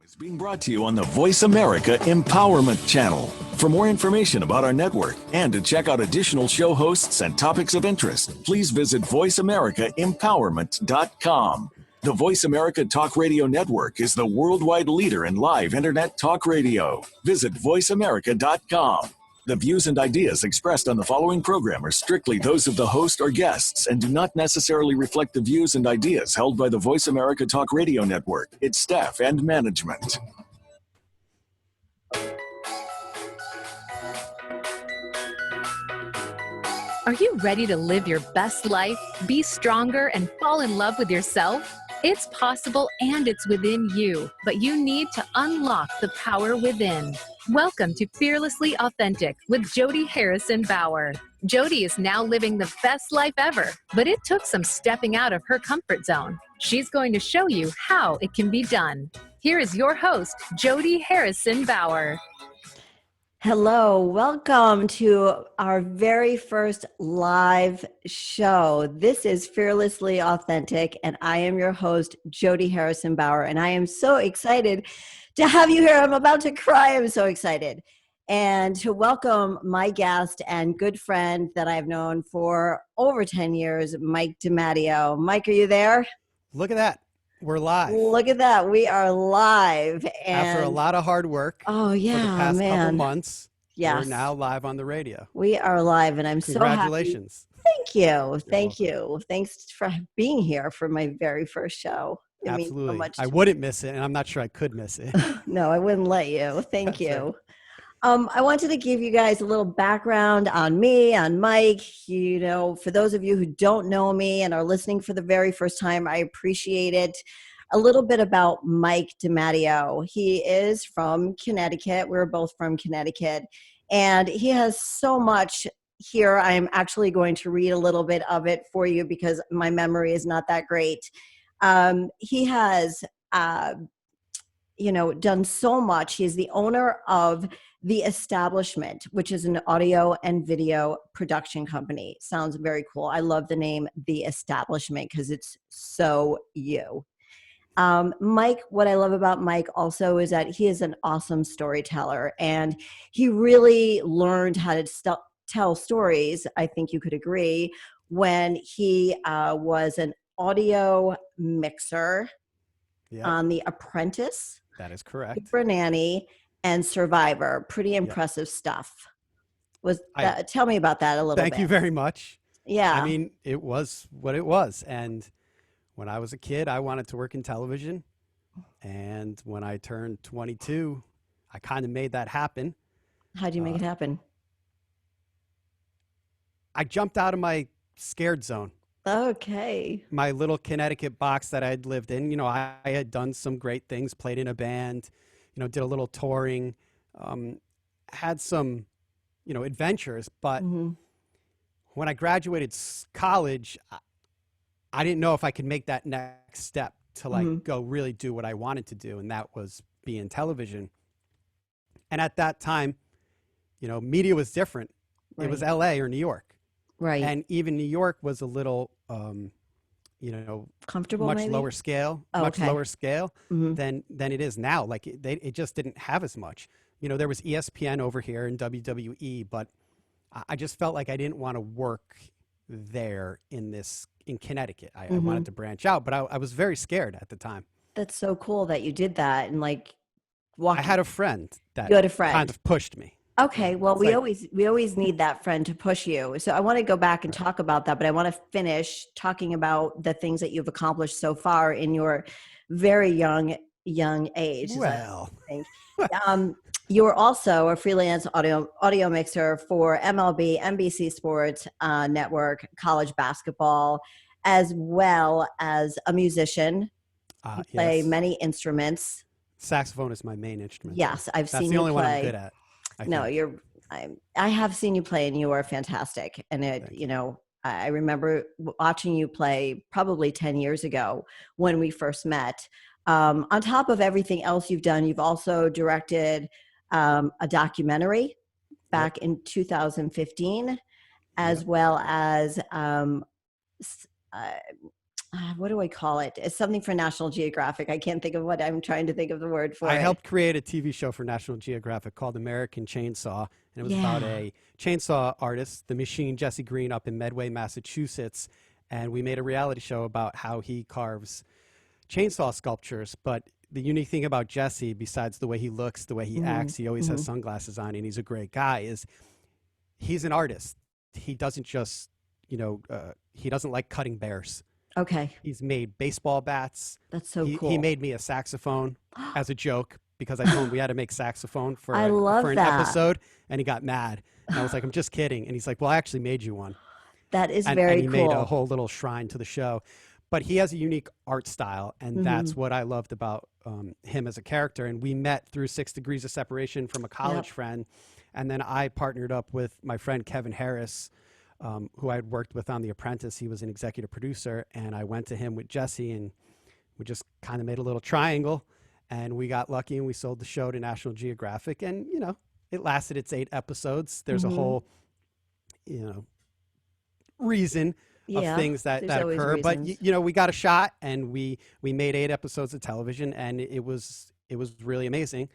Is being brought to you on the Voice America Empowerment Channel. For more information about our network and to check out additional show hosts and topics of interest, please visit voiceamericaempowerment.com. The Voice America Talk Radio Network is the worldwide leader in live internet talk radio. Visit voiceamerica.com. The views and ideas expressed on the following program are strictly those of the host or guests and do not necessarily reflect the views and ideas held by the Voice America Talk Radio Network, its staff, and management. Are you ready to live your best life, be stronger, and fall in love with yourself? It's possible and it's within you, but you need to unlock the power within. Welcome to Fearlessly Authentic with Jodi Harrison Bauer. Jodi is now living the best life ever, but it took some stepping out of her comfort zone. She's going to show you how it can be done. Here is your host, Jodi Harrison Bauer. Hello, welcome to our very first live show. This is Fearlessly Authentic, and I am your host, Jodi Harrison Bauer, and I am so excited to have you here. I'm about to cry. I'm so excited. And to welcome my guest and good friend that I've known for over 10 years, Mike DiMatteo. Mike, are you there? Look at that. We're live. Look at that. We are live. And after a lot of hard work for the past couple months, yes, we're now live on the radio. We are live, and I'm so happy. Congratulations. Thank you. Thank you. Thanks for being here for my very first show. It Absolutely. means so much I wouldn't miss it, and I'm not sure I could miss it. No, I wouldn't let you. Thank you. Right. I wanted to give you guys a little background on me, on Mike. You know, for those of you who don't know me and are listening for the very first time, I appreciate it. A little bit about Mike DiMatteo. He is from Connecticut. We're both from Connecticut. And he has so much here. I'm actually going to read a little bit of it for you because my memory is not that great. He has, done so much. He's the owner of The Establishment, which is an audio and video production company. Sounds very cool. I love the name The Establishment because it's so you. Mike, what I love about Mike also is that he is an awesome storyteller, and he really learned how to tell stories, I think you could agree, when he was an audio mixer on The Apprentice. That is correct. Super Nanny and Survivor. Pretty impressive stuff. Tell me about that a little bit. Thank you very much. Yeah. I mean, it was what it was. And when I was a kid, I wanted to work in television. And when I turned 22, I kind of made that happen. How'd you make it happen? I jumped out of my scared zone. Okay. My little Connecticut box that I'd lived in. You know, I had done some great things, played in a band, did a little touring, had some, adventures. But when I graduated college, I didn't know if I could make that next step to go really do what I wanted to do. And that was be in television. And at that time, media was different. Right. It was LA or New York. Right. And even New York was a little, comfortable, much maybe? lower scale, much lower scale than it is now. Like it just didn't have as much. There was ESPN over here and WWE, but I just felt like I didn't want to work there in Connecticut. I wanted to branch out, but I was very scared at the time. That's so cool that you did that and I had a friend that kind of pushed me. Okay, well, we always need that friend to push you. So I want to go back and talk about that, but I want to finish talking about the things that you've accomplished so far in your very young age. Well, you were also a freelance audio mixer for MLB, NBC Sports Network, college basketball, as well as a musician. You play many instruments. Saxophone is my main instrument. Yes, I've seen you play. That's the only one I'm good at. I have seen you play, and you are fantastic. And I remember watching you play probably 10 years ago when we first met. On top of everything else you've done, you've also directed a documentary back in 2015, as well as what do I call it? It's something for National Geographic. I can't think of what I'm trying to think of the word for I it. helped create a TV show for National Geographic called American Chainsaw, and it was about a chainsaw artist, the machine Jesse Green, up in Medway, Massachusetts, and we made a reality show about how he carves chainsaw sculptures. But the unique thing about Jesse, besides the way he looks, the way he acts, he always has sunglasses on, and he's a great guy, is he's an artist. He doesn't just, he doesn't like cutting bears. Okay. He's made baseball bats. That's so cool. He made me a saxophone as a joke because I told him we had to make saxophone for I love an that. episode, and he got mad. And I was like, I'm just kidding. And he's like, well, I actually made you one. That is And very he cool. made a whole little shrine to the show. But he has a unique art style, and that's what I loved about him as a character. And we met through 6 Degrees of Separation from a college friend. And then I partnered up with my friend Kevin Harris, who I had worked with on The Apprentice. He was an executive producer, and I went to him with Jesse, and we just kind of made a little triangle, and we got lucky, and we sold the show to National Geographic, and it lasted its 8 episodes. There's a whole reason of things that occur, but we got a shot, and we made 8 episodes of television, and it was really amazing.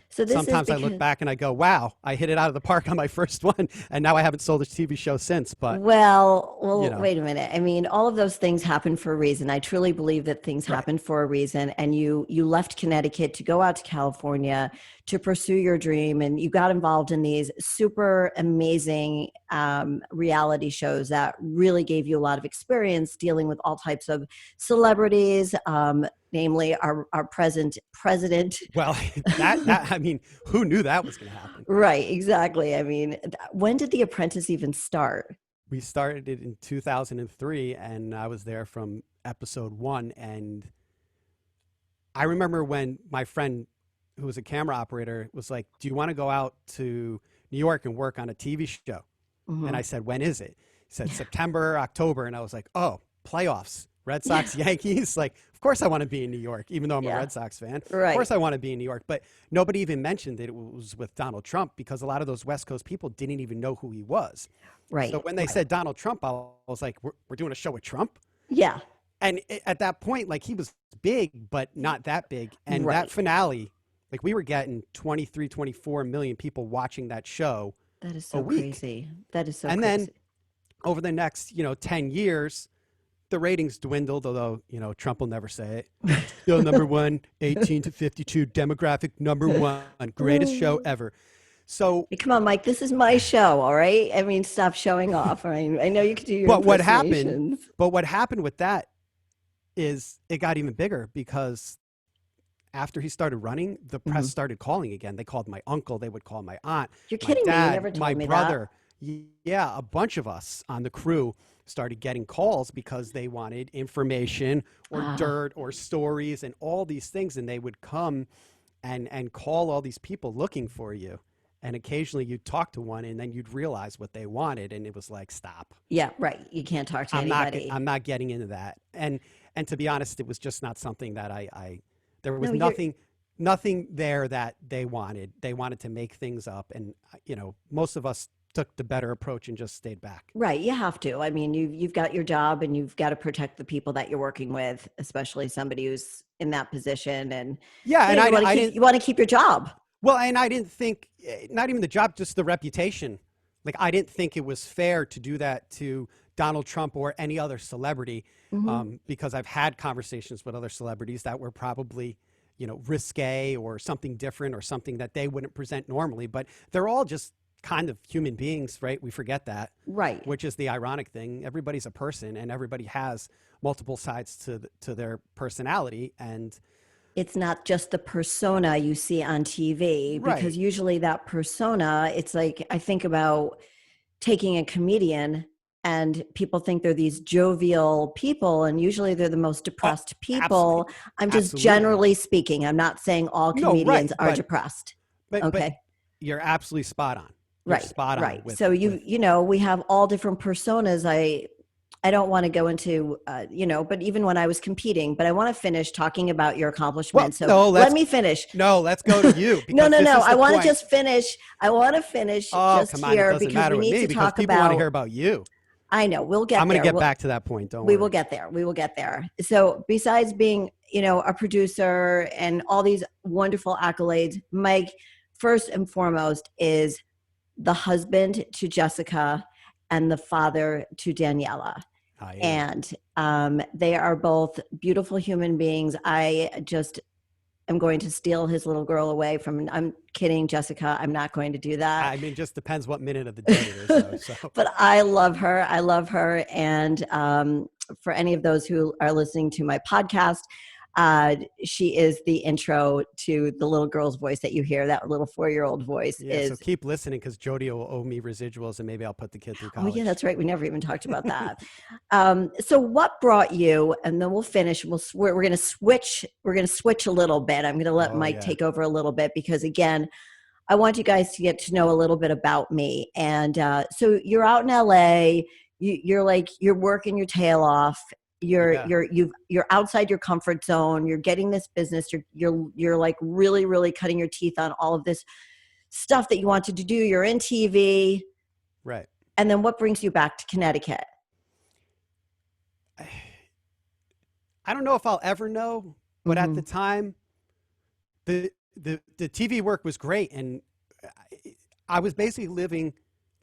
So this Sometimes I look back and I go, wow, I hit it out of the park on my first one, and now I haven't sold a TV show since. But well, wait a minute. I mean, all of those things happen for a reason. I truly believe that things happen for a reason. And you left Connecticut to go out to California to pursue your dream, and you got involved in these super amazing reality shows that really gave you a lot of experience dealing with all types of celebrities, namely our present president. Well, that I mean, who knew that was going to happen? Right, exactly. I mean, when did The Apprentice even start? We started it in 2003, and I was there from episode 1. And I remember when my friend, who was a camera operator, was like, do you want to go out to New York and work on a TV show? And I said, when is it? He said, September, October. And I was like, oh, playoffs, Red Sox, Yankees. Like, of course I want to be in New York, even though I'm a Red Sox fan. Right. Of course I want to be in New York. But nobody even mentioned that it was with Donald Trump, because a lot of those West Coast people didn't even know who he was. Right. So when they said Donald Trump, I was like, we're doing a show with Trump? Yeah. And at that point, like, he was big, but not that big. And that finale, like, we were getting 23, 24 million people watching that show. That is so crazy. That is so crazy. And then over the next, 10 years, the ratings dwindled, although, Trump will never say it. Still number 1, 18 to 52, demographic number 1, greatest show ever. So come on, Mike, this is my show, all right? I mean, stop showing off. I know you can do your impersonations. But what happened with that is it got even bigger, because after he started running, the press started calling again. They called my uncle. They would call my aunt. You're kidding me. You never told my me brother. that. Yeah, a bunch of us on the crew started getting calls because they wanted information or dirt or stories and all these things. And they would come and call all these people looking for you. And occasionally you'd talk to one, and then you'd realize what they wanted. And it was like, stop. Yeah, right. You can't talk to anybody. I'm not getting into that. And to be honest, it was just not something that there was nothing there that they wanted. They wanted to make things up. And, most of us took the better approach and just stayed back. Right. You have to. I mean, you've got your job, and you've got to protect the people that you're working with, especially somebody who's in that position. And you want to keep your job. Well, and I didn't think, not even the job, just the reputation. Like, I didn't think it was fair to do that to Donald Trump or any other celebrity, because I've had conversations with other celebrities that were probably, risque or something different or something that they wouldn't present normally. But they're all just kind of human beings, right? We forget that. Right. Which is the ironic thing. Everybody's a person, and everybody has multiple sides to their personality. And it's not just the persona you see on TV, because usually that persona, it's like, I think about taking a comedian, and people think they're these jovial people, and usually they're the most depressed people. Absolutely. I'm just generally speaking. I'm not saying all comedians are depressed. But you're absolutely spot on. You're spot on. Right. So we have all different personas. I don't want to go into, but even when I was competing, but I want to finish talking about your accomplishments. Let me finish. No, let's go to you. No. I want to just finish. I want to finish Oh, just come on. here It doesn't because matter we with need me, to because talk people want to about. hear about you. I know. We'll get there. I'm going to get back to that point. Don't worry. We will get there. We will get there. So besides being, a producer and all these wonderful accolades, Mike, first and foremost, is the husband to Jessica and the father to Daniela. And they are both beautiful human beings. I just am going to steal his little girl away from, I'm kidding, Jessica. I'm not going to do that. I mean, it just depends what minute of the day it is. Though, so. But I love her. I love her. And for any of those who are listening to my podcast, she is the intro to the little girl's voice that you hear, that little 4-year-old voice. Yeah, so keep listening because Jodi will owe me residuals and maybe I'll put the kid through college. Oh, yeah, that's right. We never even talked about that. So what brought you, and then we'll finish, we're going to switch. We're going to switch a little bit. I'm going to let Mike take over a little bit because, again, I want you guys to get to know a little bit about me. And so you're out in LA, you're working your tail off. You're outside your comfort zone. You're getting this business. You're like really, really cutting your teeth on all of this stuff that you wanted to do. You're in TV. Right. And then what brings you back to Connecticut? I don't know if I'll ever know, but at the time, the TV work was great. And I was basically living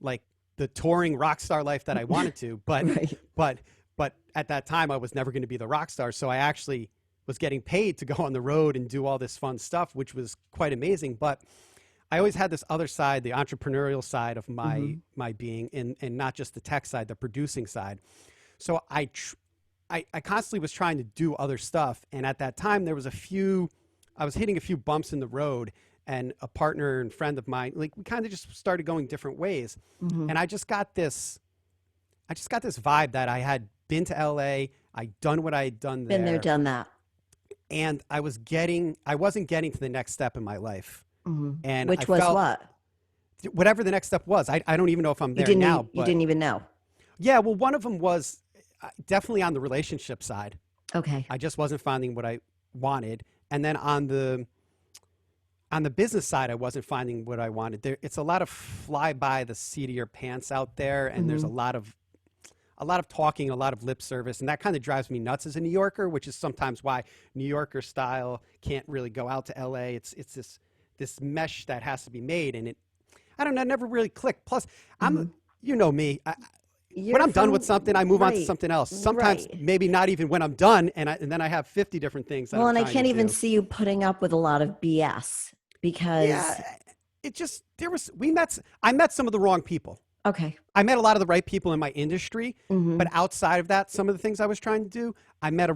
like the touring rock star life that I wanted to, but at that time I was never going to be the rock star. So I actually was getting paid to go on the road and do all this fun stuff, which was quite amazing. But I always had this other side, the entrepreneurial side of my being, and not just the tech side, the producing side. So I constantly was trying to do other stuff. And at that time there was I was hitting a few bumps in the road, and a partner and friend of mine, like we kind of just started going different ways. And I just got this vibe that I had been to LA, I'd done what I had done there. Been there, done that. And I wasn't getting to the next step in my life. And which was what? Whatever the next step was. I don't even know if I'm there now. You didn't even know? Yeah, well, one of them was definitely on the relationship side. Okay. I just wasn't finding what I wanted. And then on the business side, I wasn't finding what I wanted. It's a lot of fly by the seat of your pants out there, and there's a lot of talking, a lot of lip service, and that kind of drives me nuts as a New Yorker, which is sometimes why New Yorker style can't really go out to LA. It's this mesh that has to be made, and I don't know, never really clicked. Plus, you know me. When I'm done with something, I move on to something else. Sometimes maybe not even when I'm done, and then I have 50 different things. That and I can't even see you putting up with a lot of BS because I met some of the wrong people. Okay. I met a lot of the right people in my industry, but outside of that, some of the things I was trying to do, I met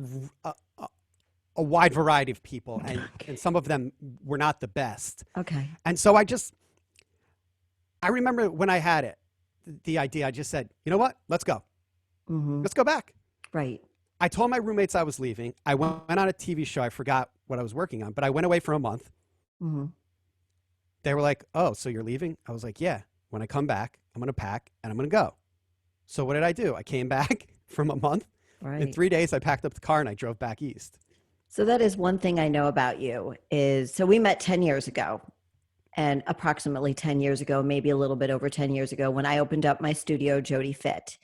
a wide variety of people, and some of them were not the best. Okay. And so I remember when I had the idea, I just said, you know what? Let's go. Let's go back. Right. I told my roommates I was leaving. I went on a TV show. I forgot what I was working on, but I went away for a month. They were like, oh, so you're leaving? I was like, yeah. When I come back, I'm going to pack and I'm going to go. So what did I do? I came back from a month. Right. In 3 days, I packed up the car and I drove back east. So that is one thing I know about you so we met 10 years ago, and approximately 10 years ago, maybe a little bit over 10 years ago, when I opened up my studio, Jodi Fit.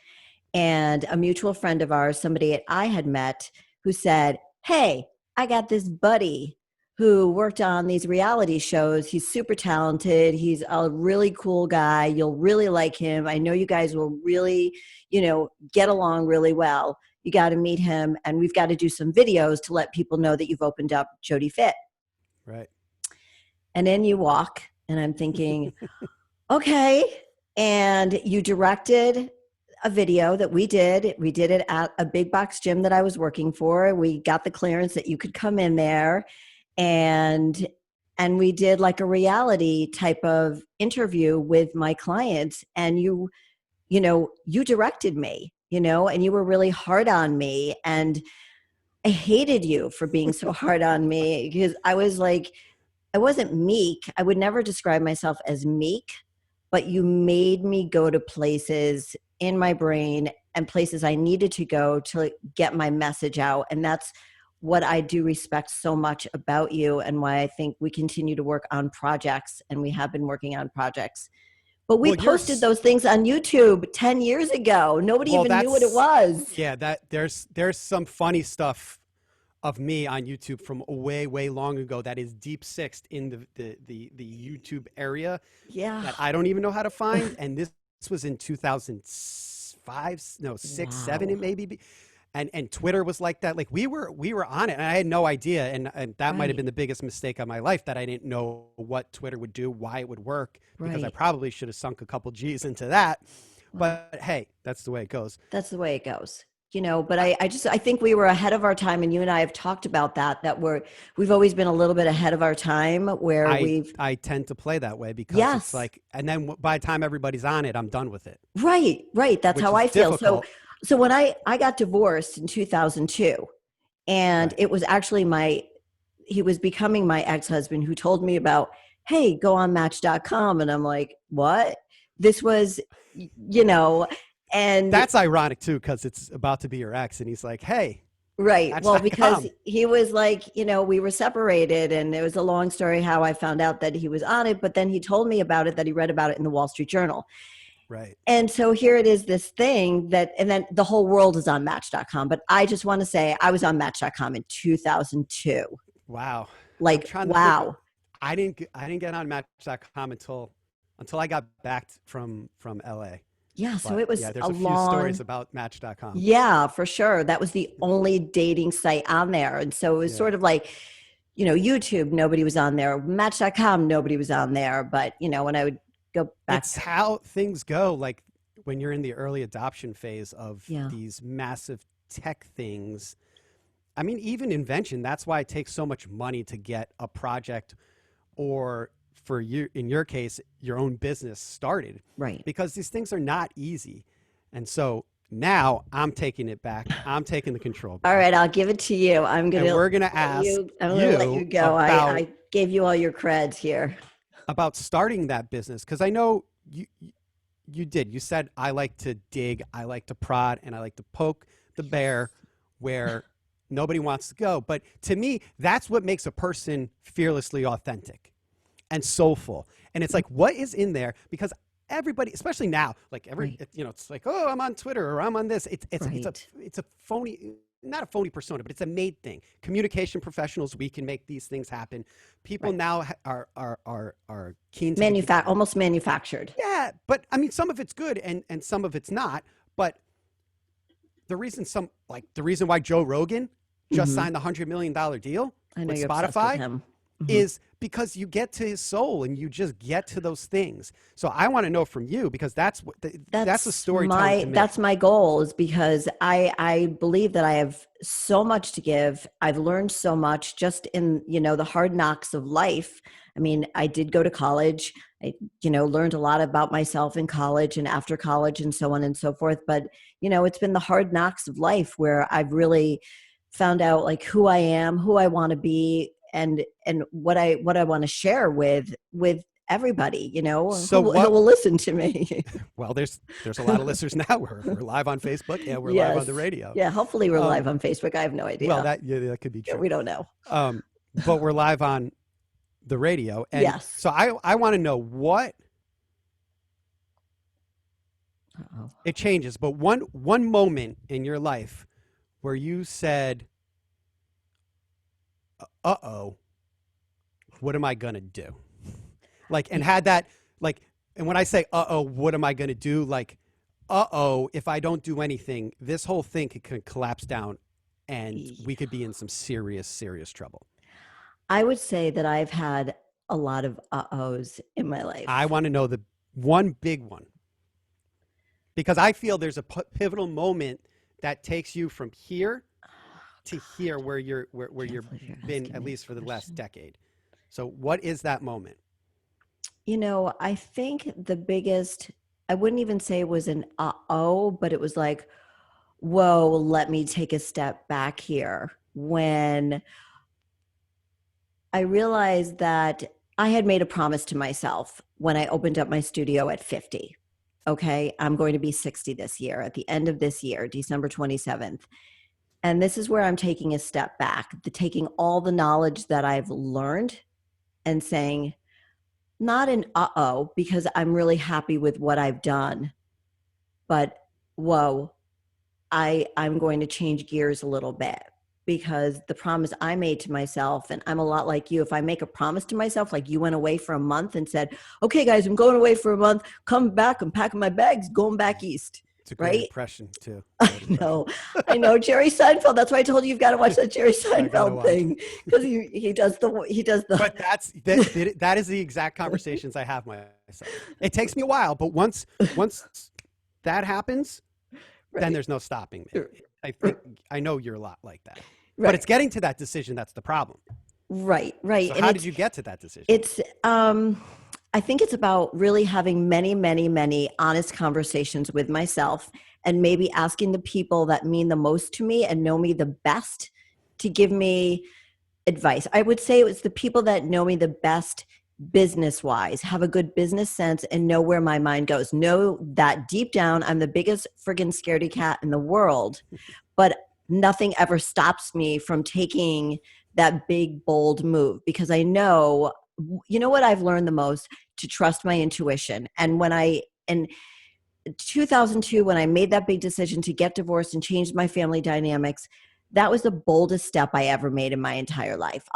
And a mutual friend of ours, somebody I had met, who said, hey, I got this buddy who worked on these reality shows. He's super talented. He's a really cool guy. You'll really like him. I know you guys will really, get along really well. You got to meet him, and we've got to do some videos to let people know that you've opened up Jodi Fit. Right. And then you walk, and I'm thinking, okay. And you directed a video that we did. We did it at a big box gym that I was working for. We got the clearance that you could come in there. And we did like a reality type of interview with my clients, and you directed me, and you were really hard on me, and I hated you for being so hard on me because I was like, I wasn't meek. I would never describe myself as meek, but you made me go to places in my brain and places I needed to go to get my message out. And that's what I do respect so much about you, and why I think we continue to work on projects, and we have been working on projects But we Well, posted those things on YouTube 10 years ago. Nobody even knew what it was. Yeah, there's some funny stuff of me on YouTube from way long ago that is deep sixed in the YouTube area Yeah. that I don't even know how to find. And this was in 2005, no, 6, 7, it maybe. And Twitter was like that. Like we were on it, and I had no idea. And that might have been the biggest mistake of my life, that I didn't know what Twitter would do, why it would work, because I probably should have sunk a couple G's into that. But hey, that's the way it goes. That's the way it goes. But I think we were ahead of our time, and you and I have talked about that we've always been a little bit ahead of our time, where I tend to play that way, because it's like, and then by the time everybody's on it, I'm done with it. Right. That's how I feel. Difficult. So when I got divorced in 2002, and it was actually he was becoming my ex-husband who told me about, hey, go on Match.com. And I'm like, what? This was, and that's ironic too, because it's about to be your ex, and he's like, hey. Right. Well, because he was like, we were separated, and it was a long story how I found out that he was on it, but then he told me about it, that he read about it in the Wall Street Journal. Right. And so here it is, this thing and then the whole world is on Match.com. But I just want to say I was on Match.com in 2002. Wow. Like, wow. I didn't get on Match.com until I got back from LA. Yeah. So it was there's a few stories about Match.com. Yeah, for sure. That was the only dating site on there. And so it was sort of like, YouTube, nobody was on there. Match.com, nobody was on there. But, when I would go back. It's how things go. Like when you're in the early adoption phase of these massive tech things. I mean, even invention, that's why it takes so much money to get a project, or for you, in your case, your own business started. Right. Because these things are not easy. And so now I'm taking it back. I'm taking the control back. All right, I'll give it to you. We're going to ask I'm going to let you go. I gave you all your creds here. About starting that business, because I know you did. You said, I like to dig, I like to prod, and I like to poke the bear where nobody wants to go. But to me, that's what makes a person fearlessly authentic and soulful. And it's like, what is in there? Because everybody, especially now, like it's like, oh, I'm on Twitter, or I'm on this. It's a phony. Not a phony persona, but it's a made thing. Communication professionals, we can make these things happen. People now are keen to almost manufactured. Yeah, but I mean, some of it's good and some of it's not. But the reason why Joe Rogan just signed the $100 million deal with Spotify is because you get to his soul and you just get to those things. So I want to know from you, because that's the story. That's my goal, is because I believe that I have so much to give. I've learned so much just in, the hard knocks of life. I mean, I did go to college. I, learned a lot about myself in college and after college and so on and so forth. But, it's been the hard knocks of life where I've really found out like who I am, who I want to be, and what I want to share with everybody, who will listen to me. Well, there's a lot of listeners now. We're live on Facebook, and we're live on the radio. Yeah, hopefully we're live on Facebook. I have no idea. Well, that could be true. Yeah, we don't know. But we're live on the radio, and so I want to know what it changes. But one moment in your life where you said, uh-oh, what am I going to do? Like, and had that, like, and when I say, uh-oh, what am I going to do? Like, uh-oh, if I don't do anything, this whole thing could collapse down and we could be in some serious, serious trouble. I would say that I've had a lot of uh-ohs in my life. I want to know the one big one, because I feel there's a pivotal moment that takes you from here to here, where you're been at least for the last decade. So what is that moment? I think the biggest, I wouldn't even say it was an uh-oh, but it was like, whoa, let me take a step back here. When I realized that I had made a promise to myself when I opened up my studio at 50. Okay, I'm going to be 60 this year, at the end of this year, December 27th. And this is where I'm taking a step back, taking all the knowledge that I've learned and saying, not an uh-oh, because I'm really happy with what I've done, but whoa, I'm going to change gears a little bit, because the promise I made to myself, and I'm a lot like you, if I make a promise to myself, like you went away for a month and said, okay guys, I'm going away for a month, come back, I'm packing my bags, going back east. It's a great Right? impression too. I know Jerry Seinfeld. That's why I told you you've got to watch that Jerry Seinfeld watch. thing, because he does the. But that is the exact conversations I have myself. It takes me a while, but once that happens, then there's no stopping me. I know you're a lot like that, but it's getting to that decision that's the problem. Right. So how did you get to that decision? It's I think it's about really having many, many, many honest conversations with myself, and maybe asking the people that mean the most to me and know me the best to give me advice. I would say it was the people that know me the best business wise, have a good business sense, and know where my mind goes. Know that deep down, I'm the biggest friggin' scaredy cat in the world, but nothing ever stops me from taking that big, bold move, because I know, you know what I've learned the most? To trust my intuition. And in 2002, when I made that big decision to get divorced and change my family dynamics, that was the boldest step I ever made in my entire life.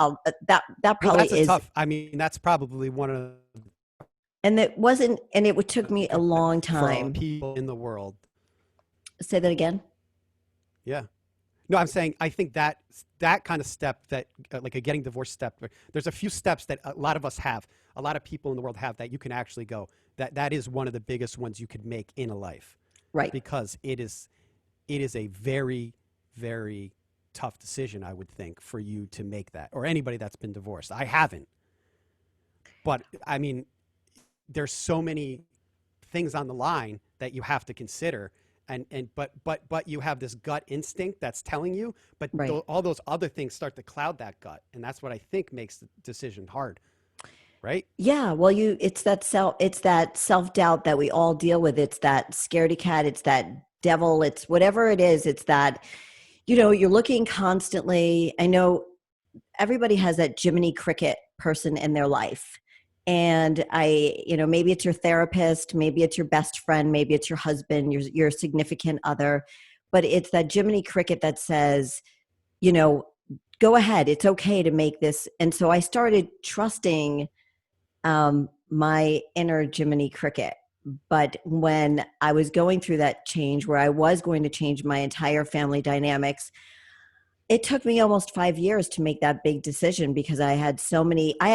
That probably is tough. I mean, that's probably one of. And it wasn't, and it took me a long time. For people in the world. Say that again. Yeah. No, I'm saying I think that kind of step, that like a getting divorced step, there's a few steps that a lot of us have, a lot of people in the world have, that you can actually go. That is one of the biggest ones you could make in a life. Right. Because it is a very, very tough decision, I would think, for you to make that, or anybody that's been divorced. I haven't. But I mean, there's so many things on the line that you have to consider. But you have this gut instinct that's telling you, but all those other things start to cloud that gut, and that's what I think makes the decision hard, right? Yeah, well, it's that self-doubt that we all deal with. It's that scaredy cat, it's that devil, it's whatever it is. It's that, you're looking constantly. I know everybody has that Jiminy Cricket person in their life. And maybe it's your therapist, maybe it's your best friend, maybe it's your husband, your significant other, but it's that Jiminy Cricket that says, go ahead, it's okay to make this. And so I started trusting my inner Jiminy Cricket. But when I was going through that change, where I was going to change my entire family dynamics, it took me almost 5 years to make that big decision, because I had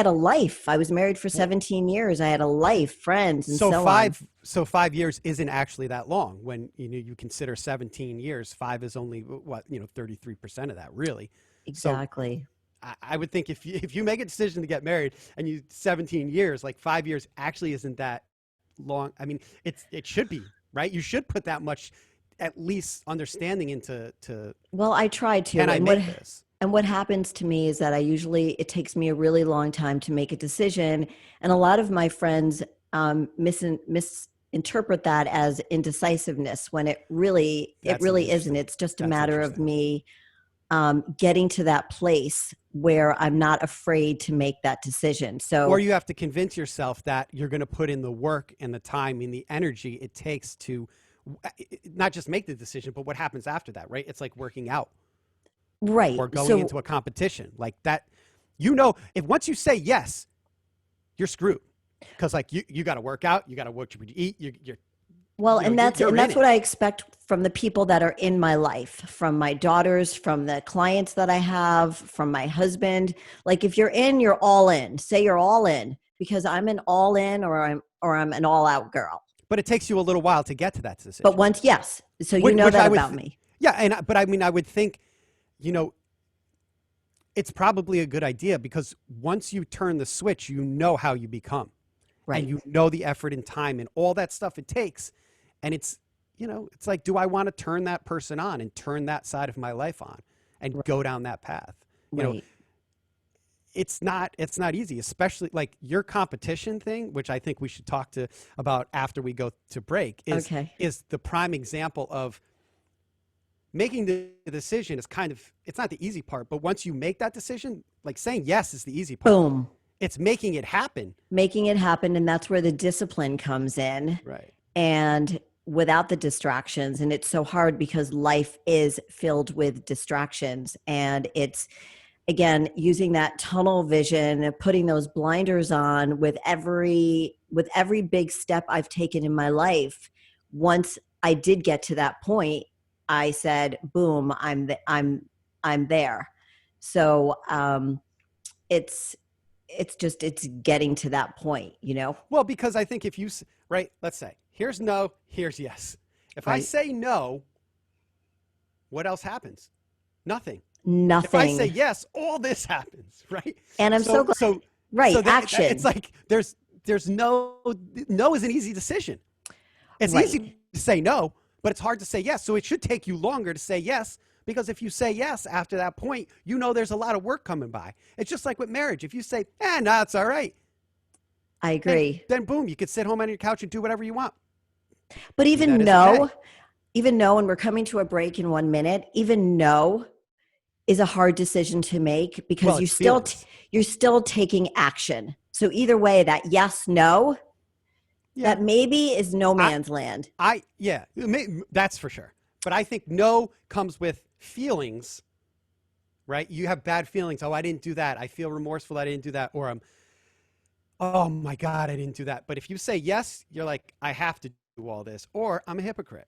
a life. I was married for 17 years. I had a life, friends, and so on. So 5 years isn't actually that long when you consider 17 years. 5 is only 33% of that, really. Exactly. So I would think if you make a decision to get married and 17 years, like 5 years actually isn't that long. I mean, it should be, right? You should put that much at least understanding into. Well, I try to. Can I make this? And what happens to me is that it takes me a really long time to make a decision. And a lot of my friends misinterpret that as indecisiveness, when it really isn't. It's just a matter of me getting to that place where I'm not afraid to make that decision. Or you have to convince yourself that you're going to put in the work and the time and the energy it takes to not just make the decision, but what happens after that, right? It's like working out. Right. Or going into a competition like that. If once you say yes, you're screwed. Because like you got to work out, you got to work to eat. That's what I expect from the people that are in my life, from my daughters, from the clients that I have, from my husband. Like, if you're in, you're all in. Say you're all in, because I'm an all in, or I'm an all out girl. But it takes you a little while to get to that decision. But once, yes. So you know that about me. Yeah, but I mean, I would think, it's probably a good idea, because once you turn the switch, you know how you become. Right. And you know the effort and time and all that stuff it takes. And it's like, do I want to turn that person on and turn that side of my life on and go down that path? It's not easy, especially like your competition thing, which I think we should talk about after we go to break, is the prime example of making the decision. It's not the easy part, but once you make that decision, like saying yes is the easy part. Boom. It's making it happen. Making it happen. And that's where the discipline comes in. Right. And without the distractions. And it's so hard because life is filled with distractions. And it's, again, using that tunnel vision, putting those blinders on with every big step I've taken in my life. Once I did get to that point, I said, boom, I'm there. So it's getting to that point, you know? Well, because I think if you, right, let's say, here's no, here's yes. If I say no, what else happens? Nothing. If I say yes, all this happens, right? And I'm so glad. Right, so action. It's like there's no is an easy decision. It's easy to say no, but it's hard to say yes. So it should take you longer to say yes, because if you say yes after that point, you know there's a lot of work coming by. It's just like with marriage. If you say, no, it's all right. I agree. Then boom, you could sit home on your couch and do whatever you want. But even no, and we're coming to a break in 1 minute, even no is a hard decision to make because you're still taking action. So either way, that yes, no, that maybe is no man's land. That's for sure. But I think no comes with feelings, right? You have bad feelings. Oh, I didn't do that. I feel remorseful. I didn't do that. Or oh my God, I didn't do that. But if you say yes, you're like, I have to do all this, or I'm a hypocrite.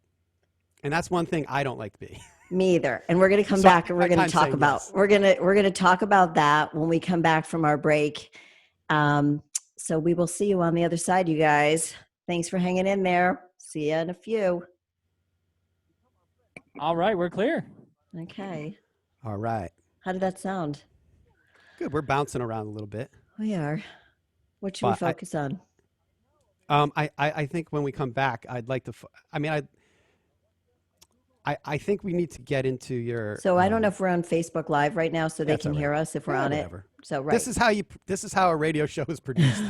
And that's one thing I don't like to be. Me either. And we're going to come back and we're going to talk about, we're going to talk about that when we come back from our break. So we will see you on the other side, you guys. Thanks for hanging in there. See you in a few. All right, we're clear. Okay. All right. How did that sound? Good. We're bouncing around a little bit. We are. What should we focus on? I think when we come back, I'd like to, I think we need to get into your. So I don't know if we're on Facebook Live right now, so they can hear us if we're on whatever. It. So right. This is how a radio show is produced,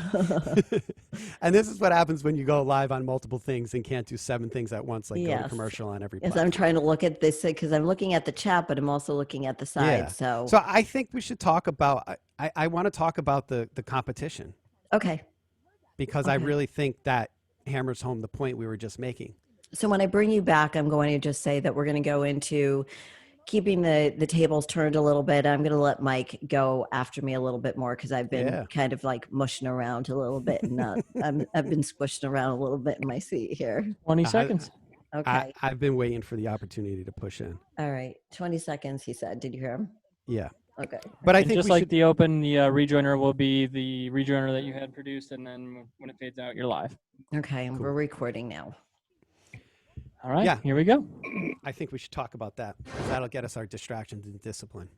and this is what happens when you go live on multiple things and can't do 7 things at once, like go to commercial on every. Yes, I'm trying to look at this because I'm looking at the chat, but I'm also looking at the side. Yeah. So I think we should talk about. I want to talk about the competition. Okay. Because I really think that hammers home the point we were just making. So when I bring you back, I'm going to just say that we're going to go into keeping the tables turned a little bit. I'm going to let Mike go after me a little bit more because I've been kind of like mushing around a little bit and I've been squishing around a little bit in my seat here. 20 seconds. Okay. I've been waiting for the opportunity to push in. All right. 20 seconds, he said. Did you hear him? Yeah. Okay. But I and think just like the open, the rejoiner will be the rejoiner that you had produced, and then when it fades out, you're live. Okay, and we're recording now. All right, here we go. I think we should talk about that. That'll get us our distractions and discipline.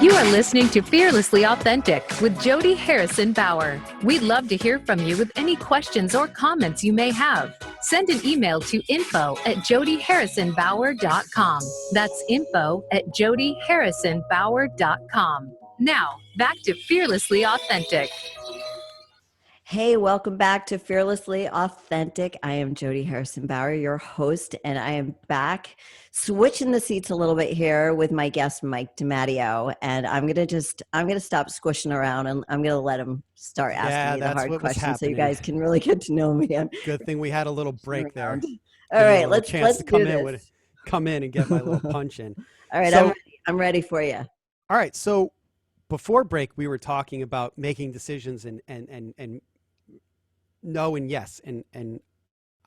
You are listening to Fearlessly Authentic with Jodi Harrison Bauer. We'd love to hear from you with any questions or comments you may have. Send an email to info@jodiharrisonbauer.com. That's info@jodiharrisonbauer.com. Now, back to Fearlessly Authentic. Hey, welcome back to Fearlessly Authentic. I am Jodi Harrison Bauer, your host, and I am back switching the seats a little bit here with my guest, Mike DiMatteo. And I'm going to stop squishing around and I'm going to let him start asking me the hard questions so you guys can really get to know me. Good thing we had a little break there. All right, let's do this. Come in and get my little punch in. All right, so, I'm ready for you. All right, so before break, we were talking about making decisions and no and yes. And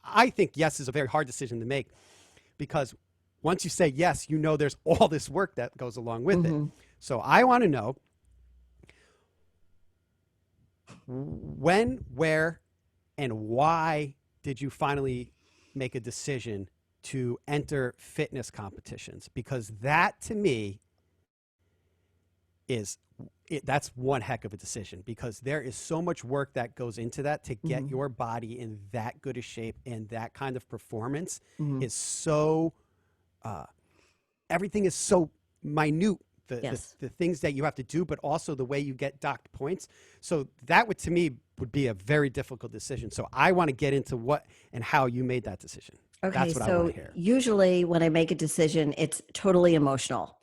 I think yes is a very hard decision to make because once you say yes, you know there's all this work that goes along with it. So I want to know when, where, and why did you finally make a decision to enter fitness competitions? Because that to me that's one heck of a decision because there is so much work that goes into that to get your body in that good a shape, and that kind of performance is so everything is so minute, the things that you have to do, but also the way you get docked points. So that would, to me, would be a very difficult decision. So I want to get into what and how you made that decision. Okay, that's what I want to hear. Usually when I make a decision, it's totally emotional.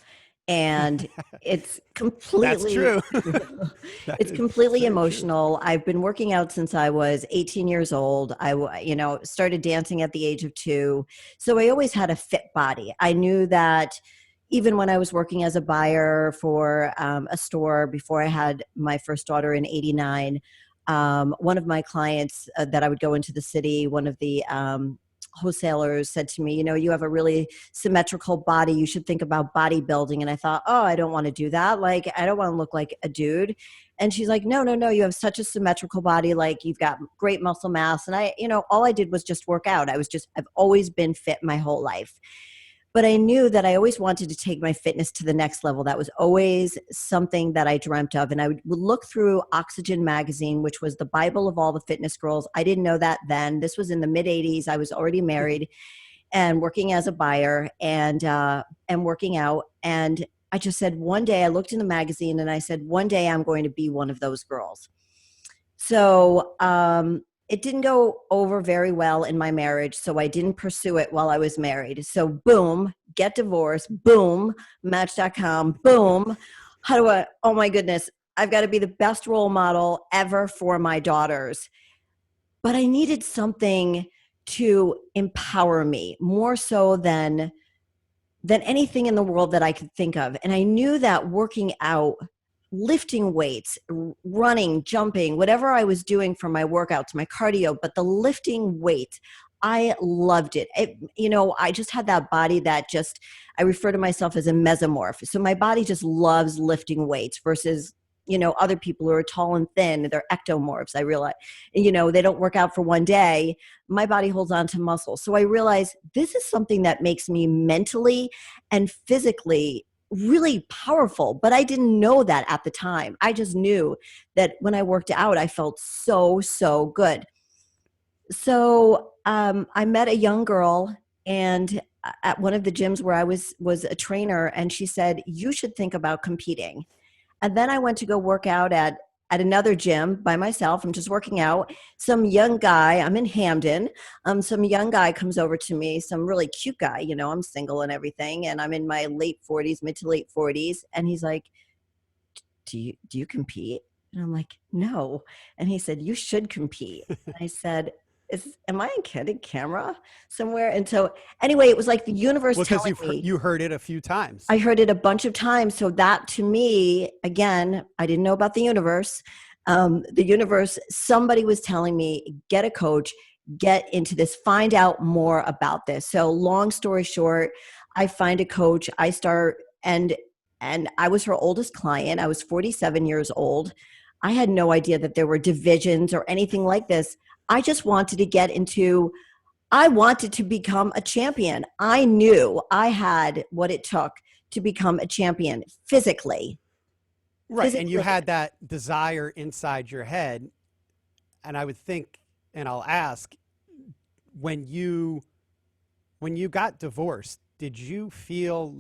And it's completely That's true. it's completely emotional. I've been working out since I was 18 years old. Started dancing at the age of 2. So I always had a fit body. I knew that even when I was working as a buyer for a store before I had my first daughter in '89, one of my clients that I would go into the city, one of the wholesalers said to me, you have a really symmetrical body. You should think about bodybuilding. And I thought, oh, I don't want to do that. Like, I don't want to look like a dude. And she's like, no, you have such a symmetrical body. Like, you've got great muscle mass. And all I did was just work out. I've always been fit my whole life. But I knew that I always wanted to take my fitness to the next level. That was always something that I dreamt of. And I would look through Oxygen magazine, which was the Bible of all the fitness girls. I didn't know that then. This was in the mid 80s. I was already married and working as a buyer and working out. And I just said, one day I looked in the magazine and I said, one day I'm going to be one of those girls. So, it didn't go over very well in my marriage, so I didn't pursue it while I was married. So boom, get divorced, boom, Match.com, boom. Oh my goodness, I've got to be the best role model ever for my daughters. But I needed something to empower me more so than anything in the world that I could think of. And I knew that working out, lifting weights, running, jumping, whatever I was doing for my workouts, my cardio, but the lifting weights, I loved it. I just had that body that I refer to myself as a mesomorph. So my body just loves lifting weights versus, other people who are tall and thin, they're ectomorphs. I realize, they don't work out for one day. My body holds on to muscle. So I realized this is something that makes me mentally and physically really powerful, but I didn't know that at the time. I just knew that when I worked out, I felt so good. So I met a young girl and at one of the gyms where I was a trainer, and she said, you should think about competing. And then I went to go work out at another gym by myself. I'm just working out. Some young guy, I'm in Hamden. Some young guy comes over to me, some really cute guy, I'm single and everything. And I'm in my late 40s, mid to late 40s. And he's like, do you compete? And I'm like, no. And he said, you should compete. And I said, am I on candid camera somewhere? And so anyway, it was like the universe telling me. You heard it a few times. I heard it a bunch of times. So that to me, again, I didn't know about the universe. Somebody was telling me, get a coach, get into this, find out more about this. So long story short, I find a coach, I start, and I was her oldest client. I was 47 years old. I had no idea that there were divisions or anything like this. I just wanted to I wanted to become a champion. I knew I had what it took to become a champion physically. Right. And you had that desire inside your head. And I would think, and I'll ask, when you got divorced, did you feel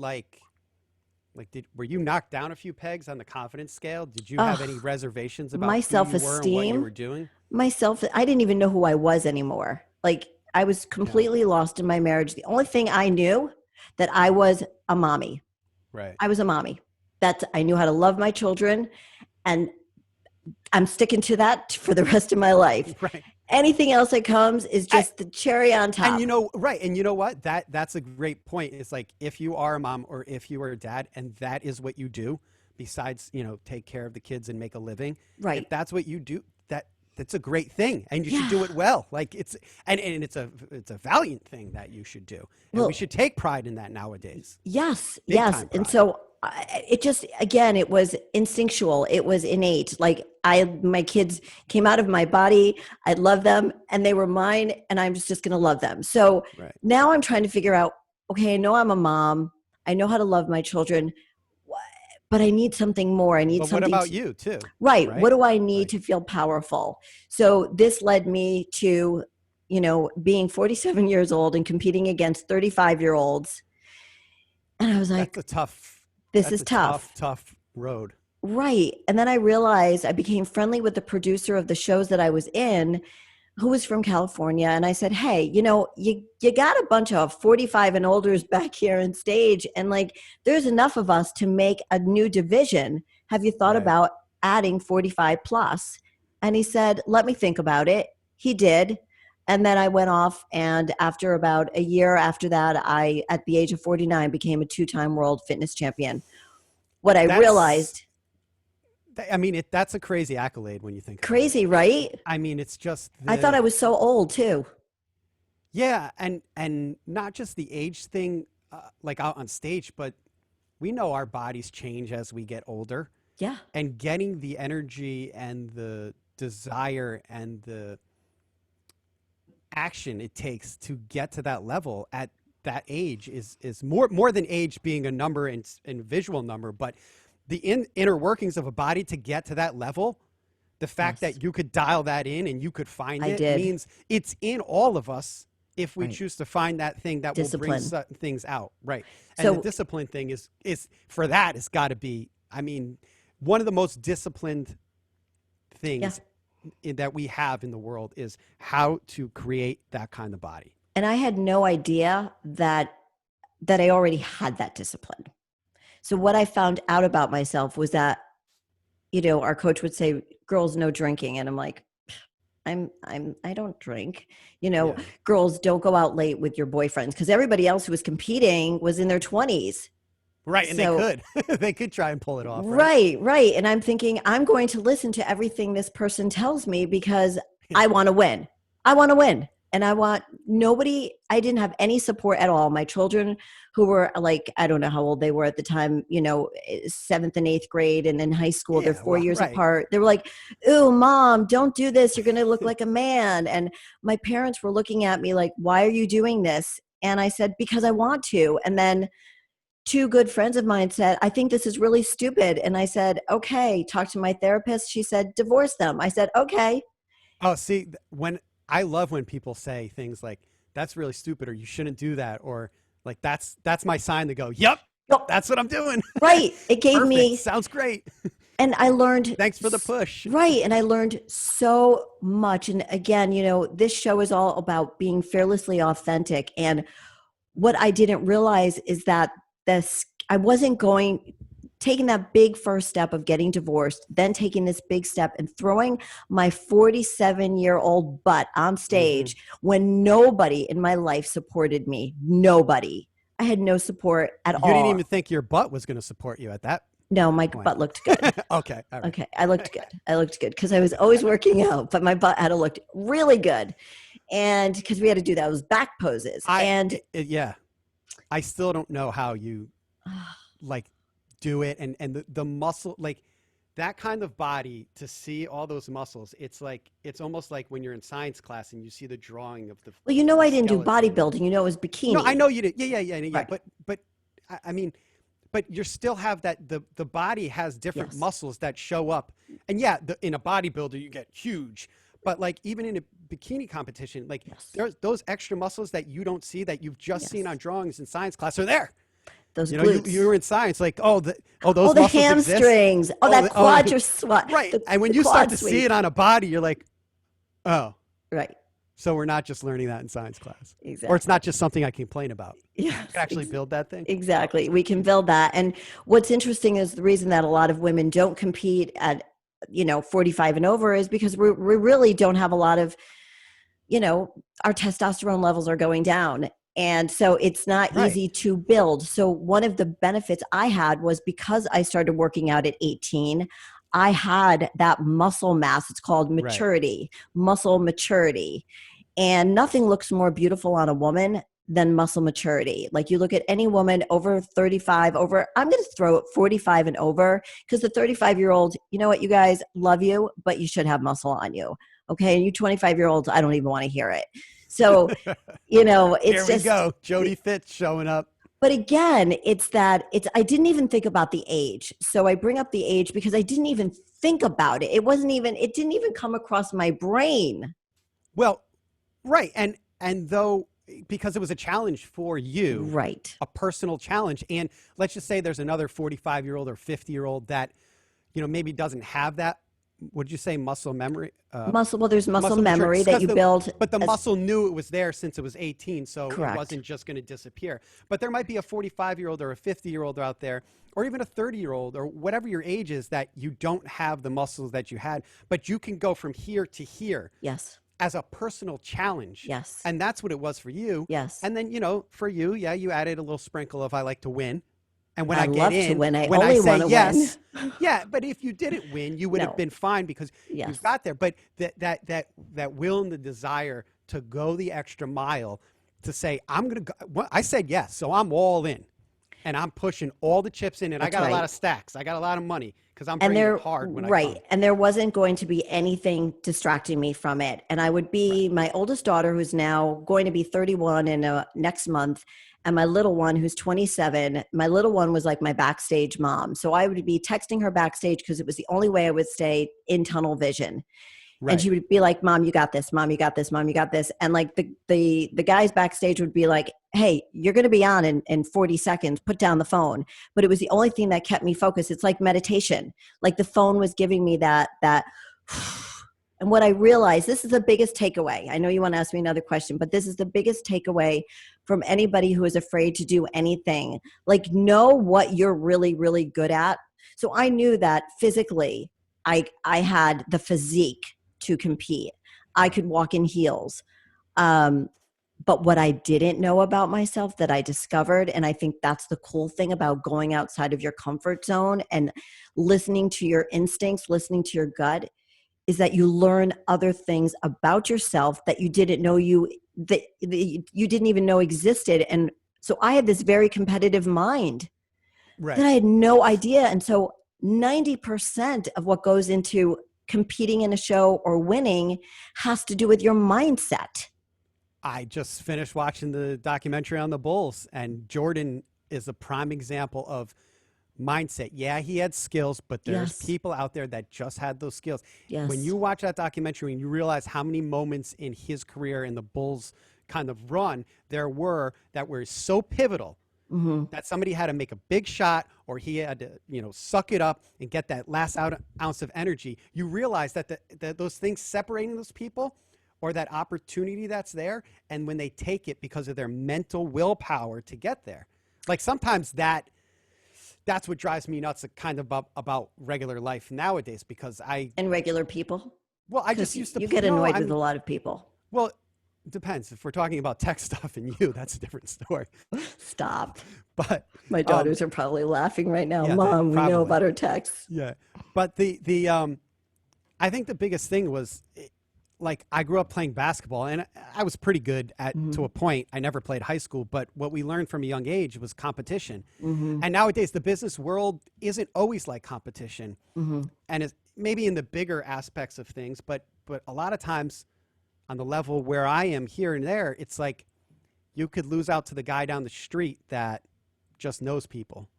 were you knocked down a few pegs on the confidence scale? Did you have any reservations about my who self-esteem, you were and what you were doing? I didn't even know who I was anymore. Like, I was completely lost in my marriage. The only thing I knew that I was a mommy. Right. I was a mommy. I knew how to love my children, and I'm sticking to that for the rest of my life. Right. Anything else that comes is just the cherry on top. And right. And you know what? That's a great point. It's like, if you are a mom or if you are a dad and that is what you do, besides, take care of the kids and make a living. Right. If that's what you do, that's a great thing, and you should do it well. Like it's a valiant thing that you should do. And we should take pride in that nowadays. Yes. Big yes. time And pride. so it just, again, it was instinctual. It was innate. Like my kids came out of my body. I love them and they were mine, and I'm just going to love them. So now I'm trying to figure out, okay, I know I'm a mom. I know how to love my children, but I need something more. I need something. What about you too? Right. What do I need to feel powerful? So this led me to, being 47 years old and competing against 35-year-olds. And I was like, this is tough. Tough road. Right. And then I realized I became friendly with the producer of the shows that I was in, who was from California. And I said, hey, you got a bunch of 45 and olders back here in stage. And like, there's enough of us to make a new division. Have you thought Right. about adding 45 plus? And he said, let me think about it. He did. And then I went off, and after about a year after that, I, at the age of 49, became a 2-time world fitness champion. What I realized, I mean, that's a crazy accolade when you think about crazy, it. right? I mean, it's just I thought I was so old too. Yeah, and not just the age thing, like out on stage, but we know our bodies change as we get older, Yeah. and getting the energy and the desire and the action it takes to get to that level at that age is more than age being a number and visual number, but the inner workings of a body to get to that level. The fact Yes. that you could dial that in and you could find I it did. means it's in all of us if we Right. choose to find that thing that will bring Discipline. certain things out. Right. And So- the discipline thing is for that, it's got to be, I mean, one of the most disciplined things that we have in the world is how to create that kind of body. And I had no idea that I already had that discipline. So what I found out about myself was that, our coach would say, girls, no drinking. And I'm like, I don't drink. Yeah. Girls, don't go out late with your boyfriends, because everybody else who was competing was in their 20s. Right. And So- they could, they could try and pull it off. Right. Right. And I'm thinking, I'm going to listen to everything this person tells me because I want to win. I want to win. And I didn't have any support at all. My children, who were like, I don't know how old they were at the time, 7th and 8th grade, and in high school, they're 4 years right. apart. They were like, ooh, mom, don't do this. You're going to look like a man. And my parents were looking at me like, why are you doing this? And I said, because I want to. And then 2 good friends of mine said, I think this is really stupid. And I said, okay, talk to my therapist. She said, divorce them. I said, okay. Oh, see, I love when people say things like, that's really stupid, or you shouldn't do that, or like, that's my sign to go, yep, that's what I'm doing. Right. It gave Perfect. me, Sounds great. and I learned. Thanks for the push. Right. And I learned so much. And again, this show is all about being fearlessly authentic. And what I didn't realize is that I wasn't taking that big first step of getting divorced, then taking this big step and throwing my 47-year-old butt on stage when nobody in my life supported me. Nobody. I had no support at all. You didn't even think your butt was going to support you at that. No, my point. butt looked good. Okay. All right. Okay. I looked good because I was always working out, but my butt had to look really good. And because we had to do those back poses. Yeah. I still don't know how you like do it. And the muscle, like that kind of body, to see all those muscles, it's almost like when you're in science class and you see the drawing of the. Well, I didn't do skeleton. bodybuilding. It was bikini. No, I know you did. Yeah. Right. But I mean, but you still have that, the body has different muscles that show up. And in a bodybuilder, you get huge. But like even in a bikini competition, like there's those extra muscles that you don't see, that you've just seen on drawings in science class, are there. Those glutes. You were in science, like those the muscles hamstrings, exist. that quadricep, right. And when you start to see it on a body, you're like, oh, right. So we're not just learning that in science class, exactly, or it's not just something I complain about. Yeah, you can actually build that thing. Exactly, we can build that. And what's interesting is the reason that a lot of women don't compete at 45 and over is because we really don't have a lot of, our testosterone levels are going down. And so it's not easy to build. So one of the benefits I had was because I started working out at 18, I had that muscle mass. It's called maturity, muscle maturity. And nothing looks more beautiful on a woman than muscle maturity. Like you look at any woman over 35, I'm going to throw it 45 and over, because the 35-year-old, you know what, you guys, love you, but you should have muscle on you. Okay. And you 25-year-olds, I don't even want to hear it. So, it's Here we just, go. Jodi Fitz showing up. But again, I didn't even think about the age. So I bring up the age because I didn't even think about it. It didn't even come across my brain. Well, right. And though, because it was a challenge for you, right, a personal challenge. And let's just say there's another 45-year-old or 50-year-old that, maybe doesn't have that what did you say? Muscle memory? There's muscle maturity. memory that you build. But the muscle knew it was there since it was 18, so Correct. it wasn't just going to disappear. But there might be a 45-year-old or a 50-year-old out there, or even a 30-year-old, or whatever your age is, that you don't have the muscles that you had, but you can go from here to here. Yes. As a personal challenge. Yes. And that's what it was for you. Yes. And then, for you, you added a little sprinkle of I like to win. And when I I get love in, to win. I when only I say wanna yes, win. yeah, but if you didn't win, you would have been fine because you got there. But that will and the desire to go the extra mile, to say, I'm going to go. Well, I said yes, so I'm all in. And I'm pushing all the chips in, and That's I got right. a lot of stacks. I got a lot of money because I'm bringing it hard when I come. And there wasn't going to be anything distracting me from it. And I would be my oldest daughter, who's now going to be 31 in next month, and my little one, who's 27. My little one was like my backstage mom. So I would be texting her backstage because it was the only way I would stay in tunnel vision. Right. And she would be like, Mom, you got this. Mom, you got this. Mom, you got this. And like the guys backstage would be like, hey, you're going to be on in 40 seconds. Put down the phone. But it was the only thing that kept me focused. It's like meditation. Like the phone was giving me that. And what I realized, this is the biggest takeaway. I know you want to ask me another question, but this is the biggest takeaway from anybody who is afraid to do anything. Like, know what you're really, really good at. So I knew that physically I had the physique to compete. I could walk in heels. But what I didn't know about myself that I discovered, and I think that's the cool thing about going outside of your comfort zone and listening to your instincts, listening to your gut, is that you learn other things about yourself that you didn't know you didn't even know existed. And so I had this very competitive mind that I had no idea. And so 90% of what goes into competing in a show or winning has to do with your mindset. I just finished watching the documentary on the Bulls, and Jordan is a prime example of mindset. Yeah, he had skills, but there's people out there that just had those skills. Yes. When you watch that documentary and you realize how many moments in his career in the Bulls kind of run there were that were so pivotal, that somebody had to make a big shot, or he had to, suck it up and get that last ounce of energy. You realize that those things separating those people, or that opportunity that's there, and when they take it because of their mental willpower to get there. Like sometimes that's what drives me nuts, kind of about regular life nowadays, because and regular people. Well, I just used to. You get annoyed with a lot of people. Well, it depends. If we're talking about tech stuff and that's a different story. Stop. But my daughters are probably laughing right now. Yeah, Mom, we know about her texts. Yeah, but the I think the biggest thing was, like, I grew up playing basketball, and I was pretty good to a point. I never played high school, but what we learned from a young age was competition. And nowadays, the business world isn't always like competition, and it's maybe in the bigger aspects of things, but a lot of times on the level where I am here and there, it's like you could lose out to the guy down the street that just knows people.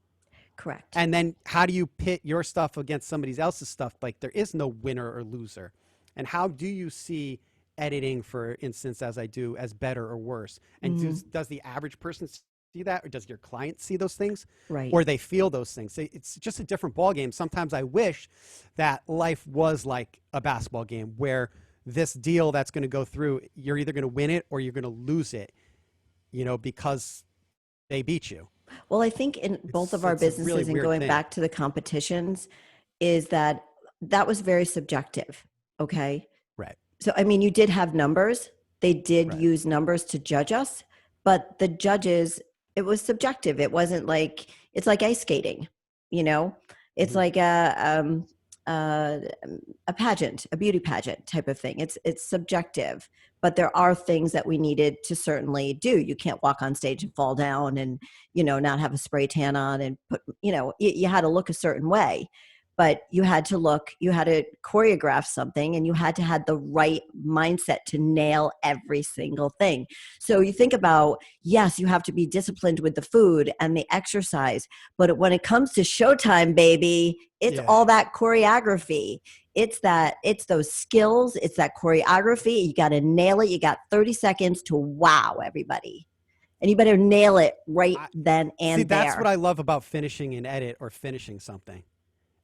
Correct. And then how do you pit your stuff against somebody else's stuff? Like, there is no winner or loser. And how do you see editing, for instance, as I do, as better or worse? And does the average person see that, or does your client see those things? Right. Or they feel those things? It's just a different ballgame. Sometimes I wish that life was like a basketball game, where this deal that's going to go through, you're either going to win it or you're going to lose it, because they beat you. Well, I think in both of our businesses, really, and going back to the competitions, is that was very subjective. Okay. Right. So, I mean, you did have numbers. They did use numbers to judge us, but the judges, it was subjective. It wasn't like, it's like ice skating, it's like a pageant, a beauty pageant type of thing. It's subjective, but there are things that we needed to certainly do. You can't walk on stage and fall down and, not have a spray tan on and put, you had to look a certain way. But you had to choreograph something, and you had to have the right mindset to nail every single thing. So you think about, yes, you have to be disciplined with the food and the exercise, but when it comes to showtime, baby, it's all that choreography. It's those skills. It's that choreography. You got to nail it. You got 30 seconds to wow everybody. And you better nail it right then and there. That's what I love about finishing an edit or finishing something.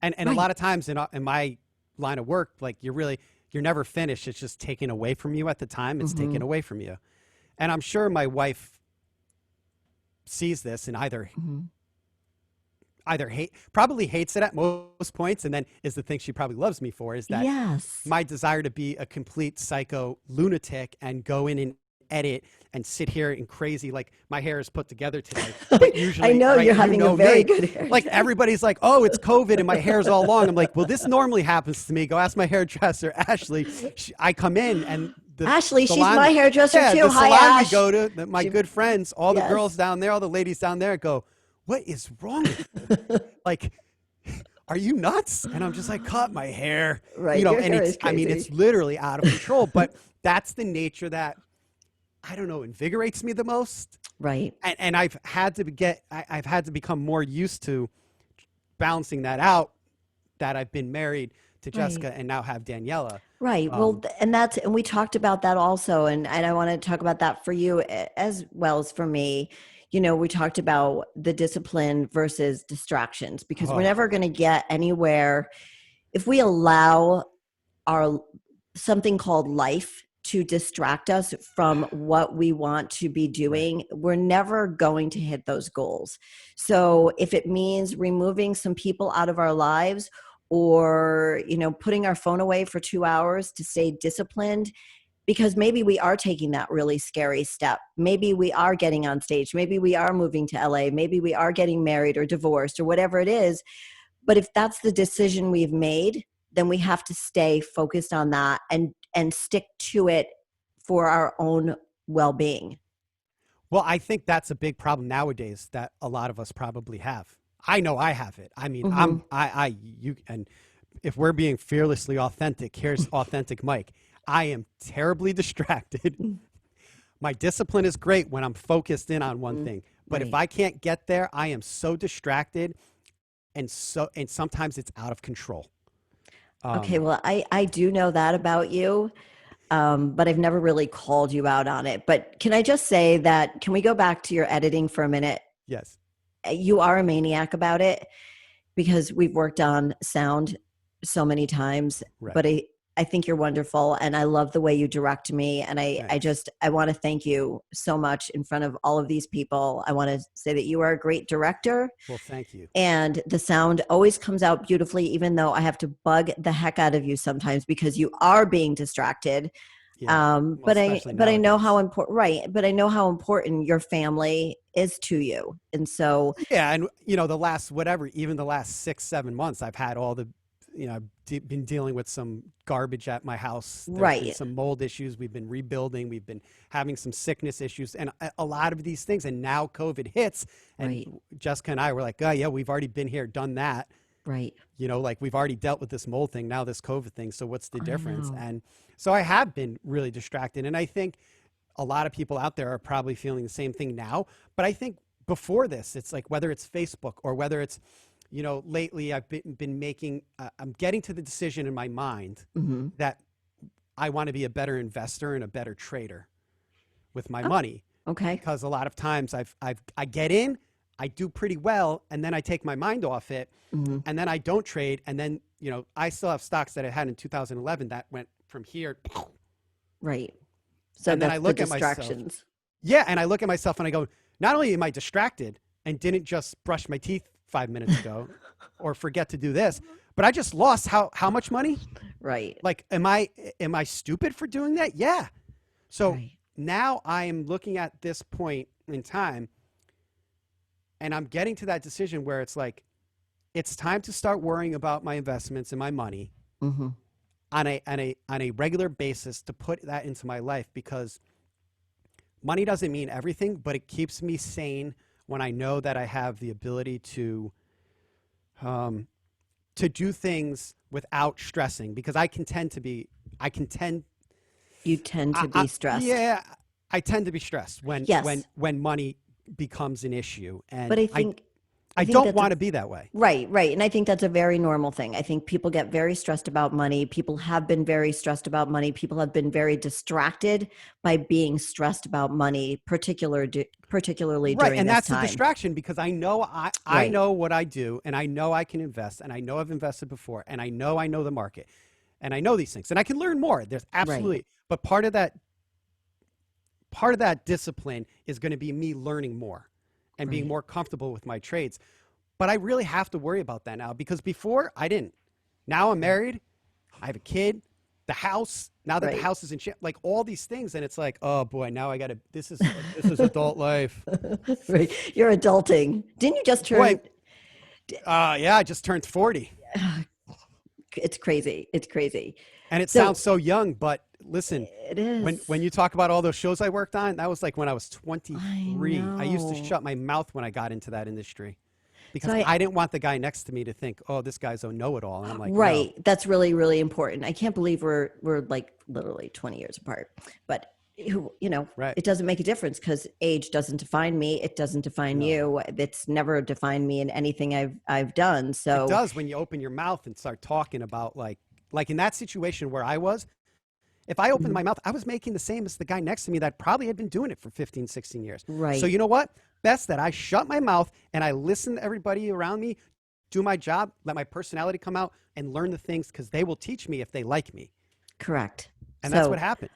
And a lot of times in my line of work, like you're never finished. It's just taken away from you at the time. It's taken away from you. And I'm sure my wife sees this and probably hates it at most points, and then is the thing she probably loves me for is that my desire to be a complete psycho lunatic and go in and edit and sit here and crazy, like my hair is put together today. But usually, I know you're having a very good hair. Like everybody's like, oh, it's COVID and my hair's all long. I'm like, well, this normally happens to me. Go ask my hairdresser, Ashley. I come in and Ashley, salon, she's my hairdresser too. The Hi, salon Ash. we go to, my good friends, all the girls down there, all the ladies down there go, what is wrong with you? Like, are you nuts? And I'm just like, cut my hair. Right. You know, Your and hair it's, is crazy. I mean, it's literally out of control, but that's the nature that, I don't know, invigorates me the most. Right. And I've had to become more used to balancing that out, that I've been married to Jessica and now have Daniela. Right. Well, and we talked about that also. And I want to talk about that for you as well as for me. You know, we talked about the discipline versus distractions, because we're never going to get anywhere if we allow something called life to distract us from what we want to be doing. We're never going to hit those goals. So if it means removing some people out of our lives, or, you know, putting our phone away for 2 hours to stay disciplined, because maybe we are taking that really scary step. Maybe we are getting on stage. Maybe we are moving to LA. Maybe we are getting married or divorced or whatever it is. But if that's the decision we've made, then we have to stay focused on that and stick to it for our own well-being. Well, I think that's a big problem nowadays that a lot of us probably have. I know I have it. I mean, and if we're being fearlessly authentic, here's authentic Mike. I am terribly distracted. My discipline is great when I'm focused in on one thing, but if I can't get there, I am so distracted, and sometimes it's out of control. Okay, well, I do know that about you, but I've never really called you out on it. But can I just say that, can we go back to your editing for a minute? Yes. You are a maniac about it, because we've worked on sound so many times, but I think you're wonderful, and I love the way you direct me. And I want to thank you so much in front of all of these people. I want to say that you are a great director. Well, thank you. And the sound always comes out beautifully, even though I have to bug the heck out of you sometimes because you are being distracted. Yeah, but I know how important, but I know how important your family is to you. And so, yeah. And you know, the last 6-7 months, I've had all the, you know, I've been dealing with some garbage at my house. There's been some mold issues. We've been rebuilding. We've been having some sickness issues and a lot of these things. And now COVID hits, and Jessica and I were like, oh yeah, we've already been here, done that. Right. You know, like we've already dealt with this mold thing, now this COVID thing. So what's the difference? And so I have been really distracted. And I think a lot of people out there are probably feeling the same thing now. But I think before this, it's like, whether it's Facebook or whether it's, you know, lately I've been making, I'm getting to the decision in my mind that I want to be a better investor and a better trader with my money. Okay. Because a lot of times I get in, I do pretty well, and then I take my mind off it, and then I don't trade, and then, you know, I still have stocks that I had in 2011 that went from here. Right. So and then I look at myself. Yeah, and I look at myself and I go, not only am I distracted and didn't just brush my teeth 5 minutes ago or forget to do this, but I just lost how much money? Right. Like, am I stupid for doing that? Yeah. So now I am looking at this point in time, and I'm getting to that decision where it's like, it's time to start worrying about my investments and my money on a regular basis, to put that into my life, because money doesn't mean everything, but it keeps me sane when I know that I have the ability to do things without stressing, because you tend to be stressed. Yeah, I tend to be stressed when money becomes an issue. And but I think I think don't that's want to be that way. right, right. And I think that's a very normal thing. I think people get very stressed about money. People have been very stressed about money. People have been very distracted by being stressed about money, particularly Right. during And this that's the time. distraction because I Right. know what I do and I know I can invest and I know I've invested before and I know the market and I know these things and I can learn more. There's absolutely, but part of that discipline is going to be me learning more and being more comfortable with my trades. But I really have to worry about that now because before I didn't. Now I'm married. I have a kid, the house, now that the house is in like all these things. And it's like, oh boy, now I got to, this is adult life. Right. You're adulting. Didn't you just turn? Boy, yeah, I just turned 40. It's crazy. It's crazy. And it sounds so young, but listen, It is. when you talk about all those shows I worked on, that was like when I was 23. I used to know. shut my mouth when I got into that industry because So I didn't want the guy next to me to think, oh, this guy's a know-it-all. And I'm like, right. no. That's really, really important. I can't believe we're like literally 20 years apart, but it doesn't make a difference because age doesn't define me. It doesn't define you. It's never defined me in anything I've done. So it does when you open your mouth and start talking about like in that situation where I was, if I opened my mouth, I was making the same as the guy next to me that probably had been doing it for 15, 16 years. Right. So you know what? Best that I shut my mouth and I listen to everybody around me, do my job, let my personality come out and learn the things because they will teach me if they like me. Correct. And that's what happened.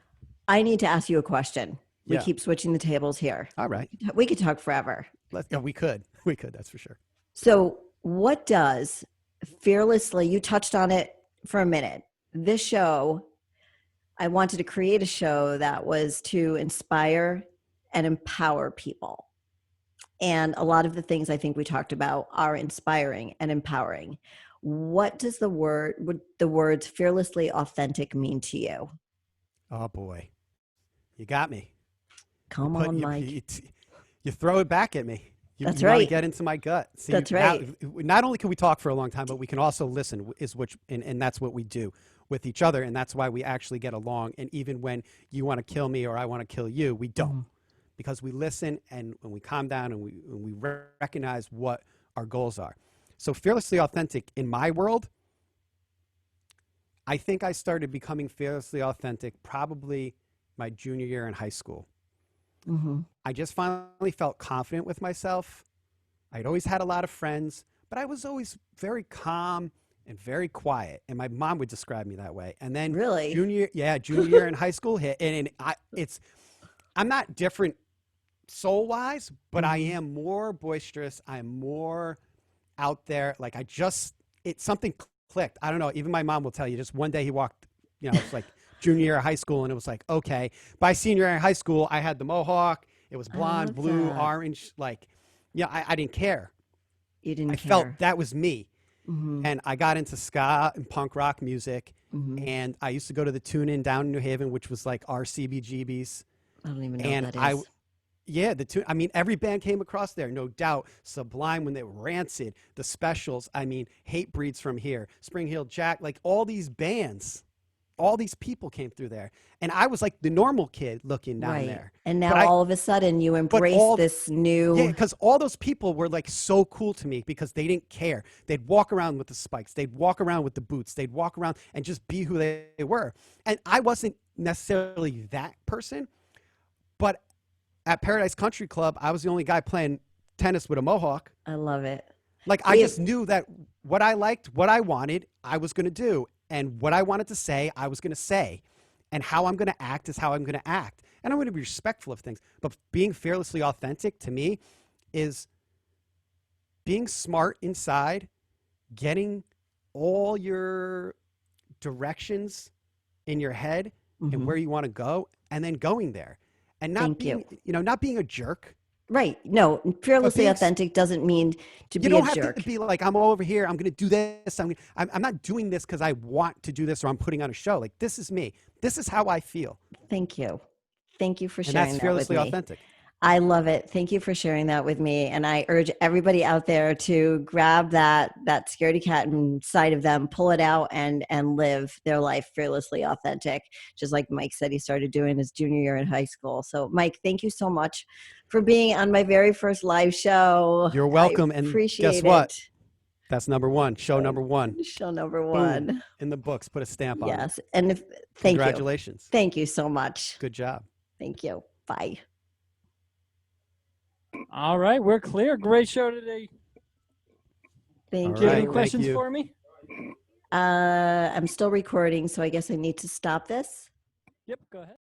I need to ask you a question. We Yeah. keep switching the tables here. All right. We could talk forever. We could, that's for sure. So what does fearlessly, you touched on it for a minute. This show, I wanted to create a show that was to inspire and empower people. And a lot of the things I think we talked about are inspiring and empowering. What does the words fearlessly authentic mean to you? Oh boy, you got me. Come on, Mike. You throw it back at me. You That's want right. to get into my gut. See, That's right. Not only can we talk for a long time, but we can also listen, and that's what we do with each other, and that's why we actually get along. And even when you want to kill me or I want to kill you, we don't, because we listen and when we calm down and we recognize what our goals are. So fearlessly authentic in my world, I think I started becoming fearlessly authentic probably my junior year in high school. I just finally felt confident with myself. I'd always had a lot of friends, but I was always very calm and very quiet. And my mom would describe me that way. And then Really? junior year in high school hit. And I'm not different soul wise, but I am more boisterous. I'm more out there. Like something clicked. I don't know. Even my mom will tell you, just one day he walked, it's like junior year of high school. And it was like, okay, by senior year in high school, I had the mohawk. It was blonde, blue, orange. Like, I didn't care. You didn't I care. felt that was me. And I got into ska and punk rock music. And I used to go to the Tune-In down in New Haven, which was like our CBGBs. I don't even know what that is. I mean, every band came across there, no doubt. Sublime when they were Rancid, the Specials. I mean, Hate Breeds from here, Spring Heel Jack, like all these bands, all these people came through there. And I was like the normal kid looking down there. And now all of a sudden you embrace this new. Yeah, because all those people were like so cool to me because they didn't care. They'd walk around with the spikes. They'd walk around with the boots. They'd walk around and just be who they were. And I wasn't necessarily that person, but at Paradise Country Club, I was the only guy playing tennis with a mohawk. I love it. Like, I just knew that what I liked, what I wanted, I was going to do. And what I wanted to say, I was going to say. And how I'm going to act is how I'm going to act. And I'm going to be respectful of things. But being fearlessly authentic to me is being smart inside, getting all your directions in your head and where you want to go, and then going there. And not being a jerk. Right. No, fearlessly authentic doesn't mean to be a jerk. You don't have to be like, I'm over here, I'm going to do this. I'm not doing this because I want to do this or I'm putting on a show. Like, this is me. This is how I feel. Thank you. Thank you for And sharing that's that with fearlessly me. authentic. I love it. Thank you for sharing that with me. And I urge everybody out there to grab that scaredy cat inside of them, pull it out, and live their life fearlessly authentic, just like Mike said he started doing his junior year in high school. So Mike, thank you so much for being on my very first live show. You're welcome. I And appreciate guess what? it. That's number one. Show number one. Show number Boom. one. In the books. Put a stamp on it. Yes. And thank you. Congratulations. Thank you so much. Good job. Thank you. Bye. All right, we're clear. Great show today. Thank Do you have you. any questions for me? I'm still recording, so I guess I need to stop this. Yep, go ahead.